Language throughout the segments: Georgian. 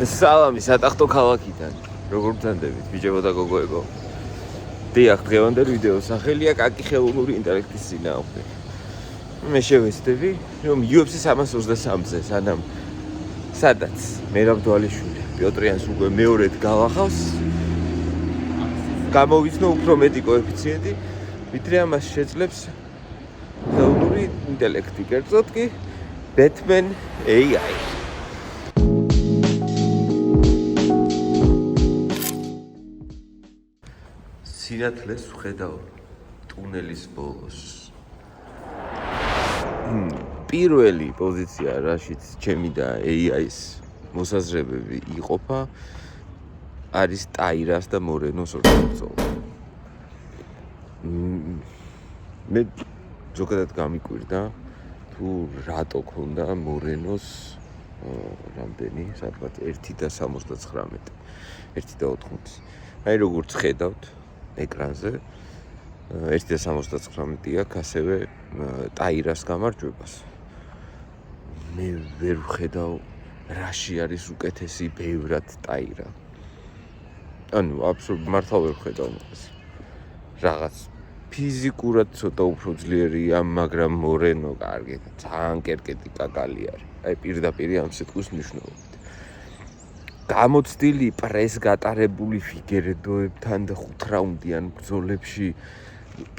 სალამი სატახტო ქალაქიდან. როგორ გძანდებით, ბიჭებო და გოგოებო? დიახ, დღევანდელ ვიდეოს სახელია კაკი ხელოვნური ინტელექტის წინააღმდეგ. მე შევეცდები, რომ UFC 323-ზე, სანამ სადაც მერაბდვალიშვილი პიოტრიანს უკვე მეორედ გავახავს, გამოვიცნო უფრო მეტი კოეფიციენტი, ვიდრე ამას შეძლებს ხელოვნური ინტელექტი, კერძოდ კი Batman AI. სინათლეს ვხედავ ტუნელის ბოლოს. პირველი პოზიცია, რაშიც ჩემი და AI-ის მოსაზრებები იყოფა, არის ტაირას და მორენოს ორთაბრძოლა. მე ზოგადად გამიკვირდა, თუ რატო ქონდა მორენოს რამდენი, სადღაც 1.79, 1.80. აი როგორც ხედავთ ეკრანზე 1.79 აქვს ასევე ტაირას გამარჯვებას. მე ვერ ვხედავ რაში არის უკეთესი ბევრად ტაირა. ანუ აბსოლუტურად მართლა ვერ ვხედავ მას. რაღაც ფიზიკურად ცოტა უფრო ძლიერია, მაგრამ მორენო კარგი, ძალიან კერკეტი კაკალი არის. აი პირდაპირ ამ სიტყვის მნიშვნელობით. გამოცდილი პრეს გატარებული ფიგერედოებთან და 5 რაუნდიან ბრძოლებში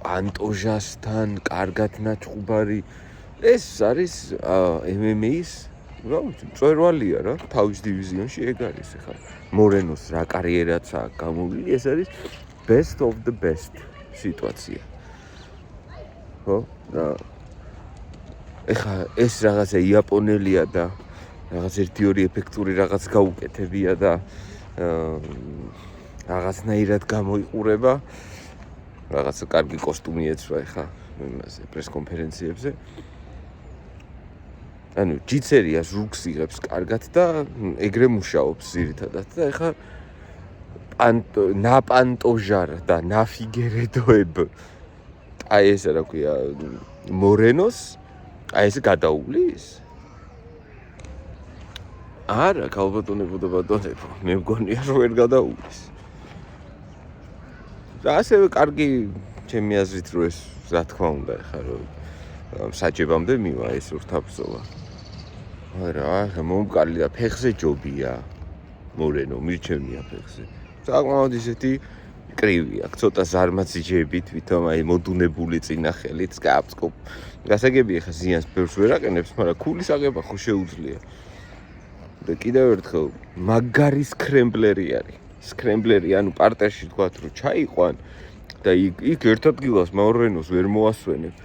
პანტოჟასთან, კარგად ნაჩხუბარი. ეს არის MMA-ის, რა ვიცი, მწვერვალია რა, თავის დივიზიონში ეგ არის ახლა. მორენოს რა კარიერაც აქვს გამოვლილი, ეს არის best of the best სიტუაცია. ხო? ეხლა ეს რაღაცა იაპონელია და რაღაც 1-2 ეფექტური რაღაც გაუკეთებია და რაღაცნაირად გამოიყურება. რაღაცა კარგი კოსტუმი ეცვა ეხლა იმაზე პრეს კონფერენციებზე. ანუ ჯიცერიას რუქს იღებს კარგად და ეგრე მუშაობს ძირითადად და ეხლა ნაპანტოჟარ და ნაფიგერედოებ აი ესე რა ქვია მორენოს აი ესე გადაუვლის? არა, ქალბატონებო და ბატონებო, მე მგონია რომ ვერ გადაუვლის. და ასევე კარგი ჩემი აზრით რომ ეს რა თქმა უნდა ეხლა რომ საჭებამდე მივა ეს ურთაბრძოლა. არა, მომკალი და ფეხზე ჯობია. მორენო მირჩენია ფეხზე. საკმაოდ ისეთი კრივი აქვს, ცოტა ზარმაცი ჯებით, ვითომ აი მოდუნებული წინახელით, სკაპსკოპ. გასაგები ეხლა ზიანს ბევრს ვერ აყენებს, მაგრამ ქულის აღება ხო შეუძლია. და კიდევ ერთხელ მაგარი სკრემბლერი არის. სკრემბლერი, ანუ პარტერში თქვათ რომ ჩაიყვან და იქ ერთ ადგილას მორენოს ვერ მოასვენებ.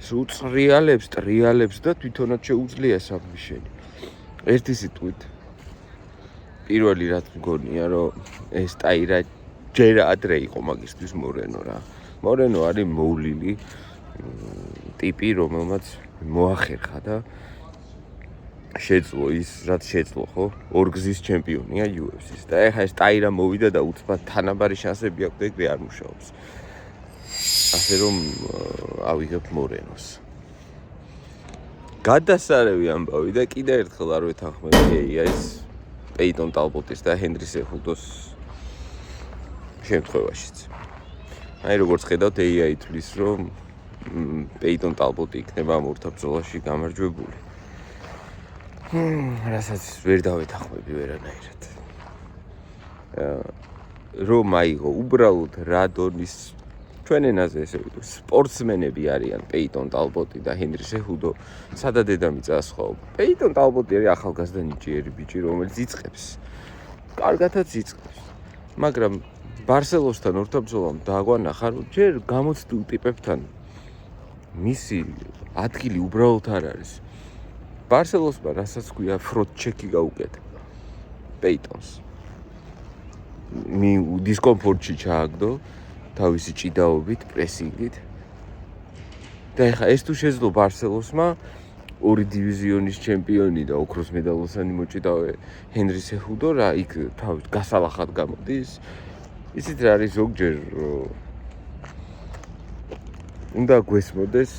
სულ წრიალებს, ტრიალებს და თვითონაც შეუძლია საბმიშენი. ერთი სიტყვით პირველი რაც მგონია რომ ეს ტაირა ჯერ ადრე იყო მაგისტრის მორენო რა. მორენო არის მოვლილი ტიპი, რომელმაც მოახერხა და შეძლო ის, რაც შეძლო, ხო? ორგზის ჩემპიონია UFC-ს. და ეხლა ეს ტაირა მოვიდა და უცბად თანაბარი შანსები აქვს და ეგრე არ მუშაობს. ასე რომ ავიღებ მორენოს. გადასარევი ამბავი და კიდევ ერთხელ არ ვეთანხმები AI-ის პეიტონ ტალბოტის და ჰენრი სეხუდოს შემთხვევაშიც. აი როგორც ხედავთ AI თვლის რომ პეიტონ ტალბოტი იქნება ამ ურთაბრძოლაში გამარჯვებული. რასაც ვერ დავეთანხმები ვერანაირად. რომ აიღო უბრალოდ რა დონის ჩვენ ენაზე ესე ვიტყვი, სპორტსმენები არიან პეიტონ ტალბოტი და ჰენრი სეხუდო, სადა დედამიწა ასხაო. პეიტონ ტალბოტი არის ახალგაზრდა ნიჭიერი ბიჭი, რომელიც იწყებს. კარგათაც იწყებს. მაგრამ ბარსელოსთან ურთაბრძოლამ დააგვანახა, რომ ჯერ გამოცდილ ტიპებთან მისი ადგილი უბრალოდ არ არის. ბარსელოსმა რასაც ქვია ფროთჩეკი გაუკეთა პეიტონს. დისკომფორტში ჩააგდო თავისი ჭიდაობით, პრესინგით. და ეხლა ეს თუ შეძლო ბარსელოსმა 2 დივიზიონის ჩემპიონი და ოქროს მედალოსანი მოჭიდავე ჰენრი სეხუდო რა იქ თავის გასალახად გამოდის. იცით რა არის ზოგჯერ უნდა გვესმოდეს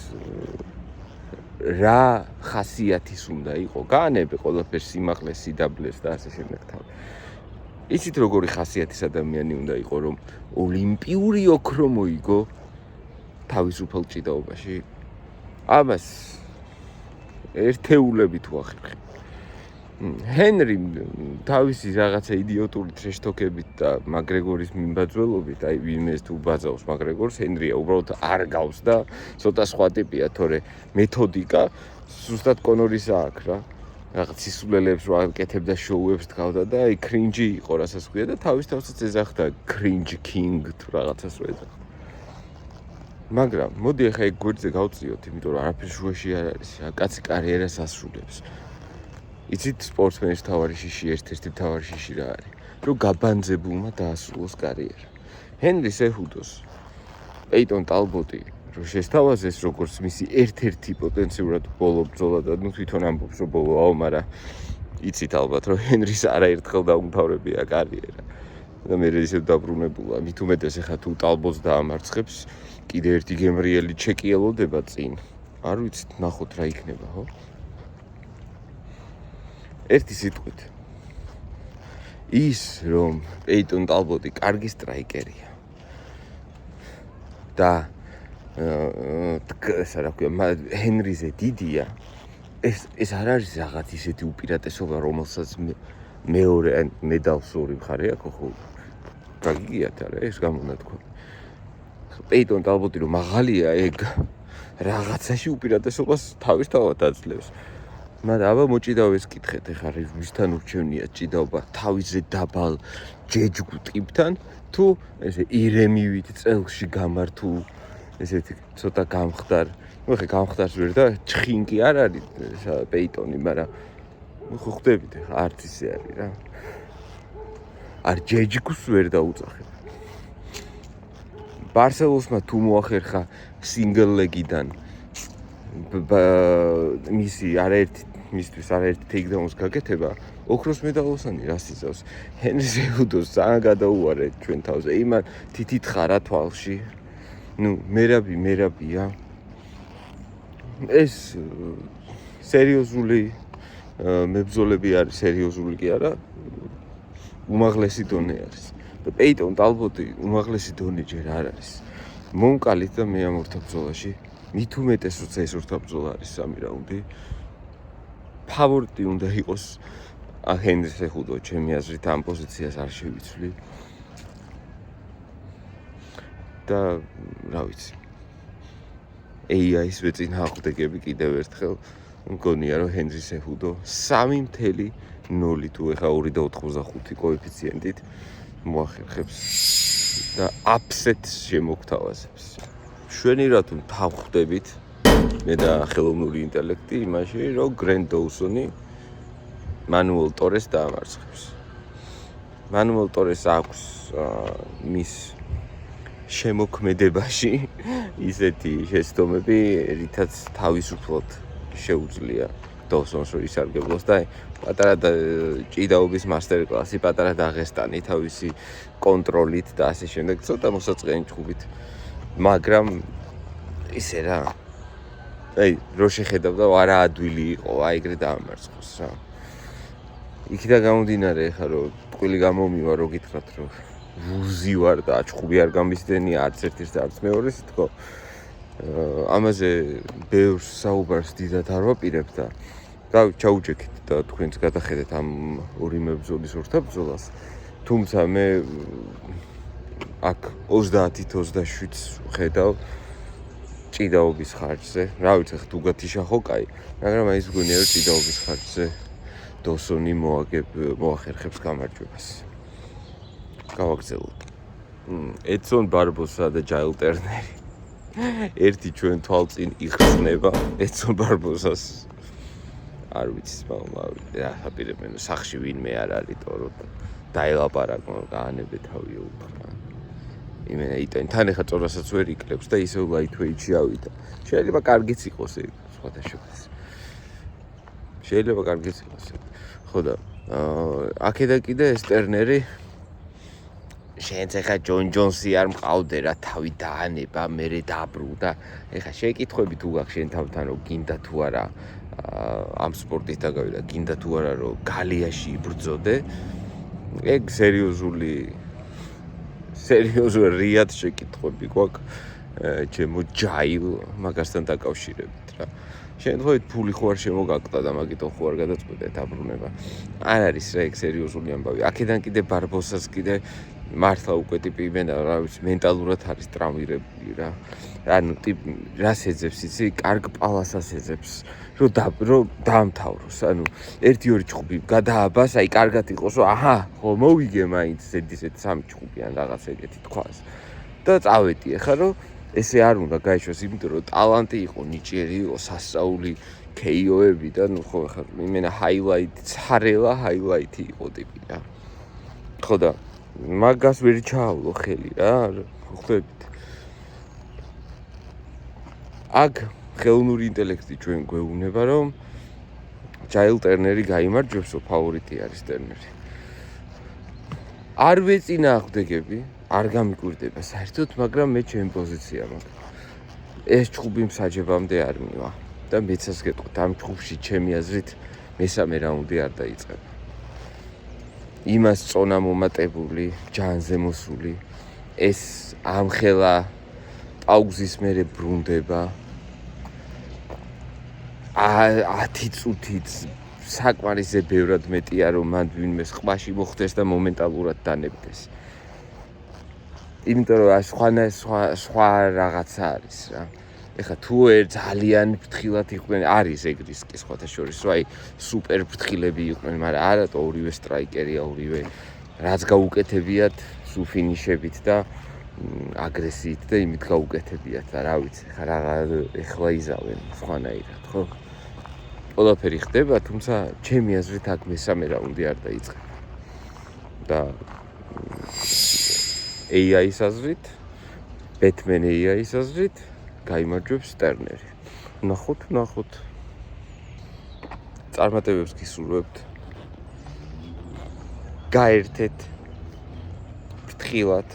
რა ხასიათის უნდა იყო გაანებე ყველაფერს სიმაღლეს სიდაბლეს და ასე შემდეგ თავი იცით როგორი ხასიათის ადამიანი უნდა იყო რომ ოლიმპიური ოქრო მოიგო თავისუფალ ჭიდაობაში ამას ერთეულებით ვახერხებ ჰენრი თავისი რაღაცა იდიოტური ტრეშტოკებით და მაგრეგორის მიმბაძველობით აი ვინმეს თუ ბაძავს მაგრეგორს ჰენრია უბრალოდ არ გავს და ცოტა სხვა ტიპია თორე მეთოდიკა ზუსტად კონორისა აქვს რა რაღაც სისულელებს რა აკეთებდა შოუებს დგავდა და აი კრინჯი იყო რასაც ქვია და თავის თავსაც ეძახდა კრინჯ კინგ თუ რაღაცას რო ეძახდა მაგრამ მოდი ახლა ეგ გვერდზე გავწიოთ იმიტომ რომ არაფერი შუაში არ არის რა კაცი კარიერას ასრულებს იცით სპორტსმენის თავარი შიში ერთ-ერთი თავარი შიში რა არის რომ გაბანძებულმა დაასრულოს კარიერა ჰენრი სეჰუდოს პეიტონ ტალბოტი რომ შესთავაზეს როგორც მისი ერთ-ერთი პოტენციურად ბოლო ბრძოლა და ნუ თვითონ ამბობს რომ ბოლოაო მაგრამ იცით ალბათ რომ ჰენრის არაერთხელ დაუმთავრებია კარიერა და მე ისევ დაბრუნებულა მით უმეტეს ახლა თუ ტალბოტს დაამარცხებს კიდე ერთი გემრიელი ჩეკი ელოდება წინ არ ვიცით ნახოთ რა იქნება ხო ერთი სიტყვით ის რომ პეიტონ ტალბოტი კარგი სტრაიკერია და ესა რა ქვია ჰენრიზე დიდია ეს არ არის რაღაც ისეთი უპირატესობა რომელსაც მეორე მედალს ორი მხარე აქვს ხო გაგიგიათ არა ეს გამონათქვა პეიტონ ტალბოტი რომ მაღალია ეგ რაღაცაში უპირატესობას თავისთავად აძლევს მაგრამ აბა მოჭიდავეს კითხეთ ეხლა ვისთან ურჩევნია ჭიდაობა თავიზე დაბალ ჯეჯგუ ტიპთან თუ ესე ირემივით წელში გამართულ ესეთი ცოტა გამხდარ ნუ ხე გამხდარს ვერ და ჩხინკი არ არის პეიტონი მაგრამ ხო ხვდებით ეხლა არც ისე არის რა არ ჯეჯგუს ვერ დაუწახებ ბარსელოსმა თუ მოახერხა სინგლ ლეგიდან მისი არაერთი მისთვის არაერთი ტეიქდაუნს გაკეთება ოქროს მედალოსანი რას იზავს ჰენრი სეჰუდოს ძალიან გადაუარე ჩვენ თავზე იმან თითით ხარა თვალში ნუ მერაბია ეს სერიოზული მებრძოლები არის სერიოზული კი არა უმაღლესი დონე არის და პეიტონ ტალბოტი უმაღლესი დონე ჯერ არ არის მომკალით და მე ამ ორთა ბრძოლაში მით უმეტეს როცა ეს ორთა ბრძოლა არის 3 რაუნდი ფავორიტი უნდა იყოს ჰენრი სეჰუდო ჩემი აზრით ამ პოზიციას არ შევიცვლი და რა ვიცი AI-ის ვეწინააღმდეგები კიდევ ერთხელ მგონია რომ ჰენრი სეჰუდო 3.0 თუ ეხა 2.85 კოეფიციენტით მოახერხებს და აპსეტს შემოგთავაზებს შვენივრად თავხვდებით მე და ხელოვნური ინტელექტი იმაში რომ გრენდ დოუსონი მანუელ ტორეს დაამარცხებს მანუელ ტორეს აქვს მის შემოქმედებაში ისეთი შეცდომები რითაც თავისუფლად შეუძლია დოუსონს რომ ისარგებლოს და პატარა ჭიდაობის მასტერ კლასი პატარა დაღესტანი თავისი კონტროლით და ასე შემდეგ ცოტა მოსაწყენი ჭუბით მაგრამ ისე რა აი რო შეხედავდა არა ადვილი იყო აი ეგრე დაამარცხოს რა იქიდან გამომდინარე ხა რომ ტყვილი გამომივა რო გითხრათ რომ ვუზი ვარ და აჩხუბი არ გამისდენია არც ერთის და არც მეორეს თქო ამაზე ბევრ საუბარს დიდად არ ვაპირებ და ჩაუჭექით და თქვენც გადახედეთ ამ ორი მებრძოლის ორთა ბრძოლას თუმცა მე აქ 30-27 ხედავ ჭიდაობის ხარჯზე რა ვიცი ხა თუ გათიშა ხო კაი მაგრამ აი ეს გონია რომ ჭიდაობის ხარჯზე დოსონი მოახერხებს გამარჯვებას გავაგზავნოთ ედსონ ბარბოსა და ჯაილ ტერნერი ერთი ჩვენ თვალწინ იხსნება ედსონ ბარბოსას არ ვიცი რა აპირებენ სახში ვინმე არ არის თორო დაელაპარაკო გაანებე თავი უთხრა იმენა იტენ თან ეხა წორასაც ვერ იკლებს და ისევ ლაითვეიტში ავიდა შეიძლება კარგიც იყოს ეს სხვადასხვა შეიძლება კარგიც იყოს ხო და აქედა კიდე ეს ტერნერი შენც ეხა ჯონ ჯონსი არ მყავდე რა თავი დაანება, მერე დაბრუნდა. ეხა შეკითხვები თუ გაქვს შენ თავთან რომ გინდა თუ არა ამ სპორტით დაგავიდა, გინდა თუ არა რომ გალიაში იბრძოდე. ეგ სერიოზული რიად შეკითხვები გვაქვს ჩემო ჯაილ მაგასთან დაკავშირებით რა. შემთხვევით ფული ხო არ შემოგაგდა და მაგითო ხო არ გადაწყვეტე დაბრუნება. არ არის რა ეგ სერიოზული ამბავი. აქედან კიდე ბარბოსას კიდე მართლა უკვე ტიპი იმენა რა ვიცი მენტალურად არის ტრავმირებული რა. ანუ ტიპი რას ეძებს იცი? კარგ პალასას ეძებს. რომ დაამთავროს. ანუ 1-2 ჭუბი გადააბას, აი კარგად იყოს, რომ აჰა, ხო მოვიგე მაინც ესეთ 3 ჭუბი ან რაღაც ეგეთი თქვას. და წავედი ახლა რომ ესე არ უნდა გაიშვას, იმიტომ რომ ტალანტი იყო, ნიჭიერი იყო, სასწაული KO-ები და ნუ ხო ახლა იმენა ჰაილაიტი, ცარელა ჰაილაიტი იყო ტიპი რა. ხო და მაგას ვერ ჩაავლო ხელი რა, ხვდებით. აქ ხელოვნური ინტელექტი ჩვენ გვეუბნება, რომ ჯაილ ტერნერი გაიმარჯვებსო, ფავორიტი არის ტერნერი. არ ვეწინააღმდეგები, არ გამიკვირდება საერთოდ, მაგრამ მე ჩემი პოზიცია მაქვს. ეს ჭუბი მსაჯებამდე არ მივა და მეცას გეტყვით, ამ ჭუბში ჩემი აზრით მესამე რაუნდი არ დაიწყება. იმას წონა მომატებული, ჯანზე მოსული, ეს ამხელა პაუზის მერე ბრუნდება. 10 წუთით საკმარისზე ბევრად მეტია რომ მან ვინმე სხვაში მოხდეს და მომენტალურად დანებდეს. იმიტომ რომ სხვა რაღაცა არის რა. ეხლა თუ ძალიან ფრთხილად იყვნენ, არის ეგ რისკი სხვათა შორის, რომ აი სუპერ ფრთხილები იყვნენ, მაგრამ არატო ორივე სტრაიკერია, ორივე რაც გაუკეთებიათ სულ ფინიშებით და აგრესიით და იმით გაუკეთებიათ და რა ვიცი, ეხლა იზავენ სხვანაირად, ხო? ყველაფერი ხდება, თუმცა ჩემი აზრით აქ მესამე რაუნდი არ დაიწყება. და AI-ის აზრით, Batman AI-ის აზრით გაიმარჯვებს ტერნერი. ნახოთ. წარმატებებს გისურვებთ. გაერთეთ ფრთხილად.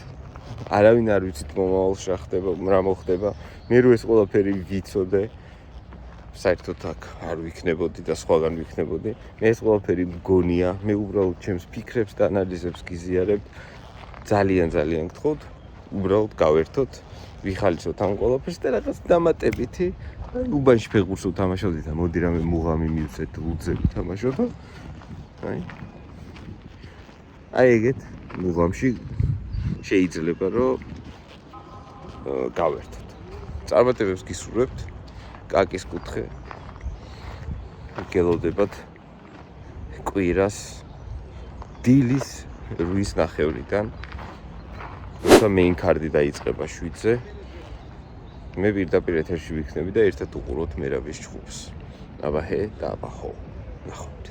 არავინ არ ვიცით მომავალში რა ხდება, რა მოხდება. მე რო ეს ყველაფერი ვიცოდე, საერთოდ აქ არ ვიქნებოდი და სხვაგან ვიქნებოდი. მე ეს ყველაფერი მგონია, მე უბრალოდ ჩემს ფიქრებს და ანალიზებს გიზიარებ. ძალიან გთხოვთ, უბრალოდ გავერთოთ, ვიხალისოთ ამ ყველაფერს და რაღაც დამატებითი. უბანში ფეხბურთს ვთამაშობდი და მოდი რამე მუღამი მივცეთ, ლუძზე ვთამაშოთ. აი ეგეთ მუღამში შეიძლება რომ გავერთოთ. წარმატებებს გისურვებთ. კაკის კუთხე. გელოდებათ კვირას დილის 8:30-დან. თუმცა მეინ კარდი დაიწყება 7-ზე. მე პირდაპირ ეთერში ვიქნები და ერთად უყუროთ მერავის ჭუბს. აბა ჰე და აბა ხო. ნახოთ.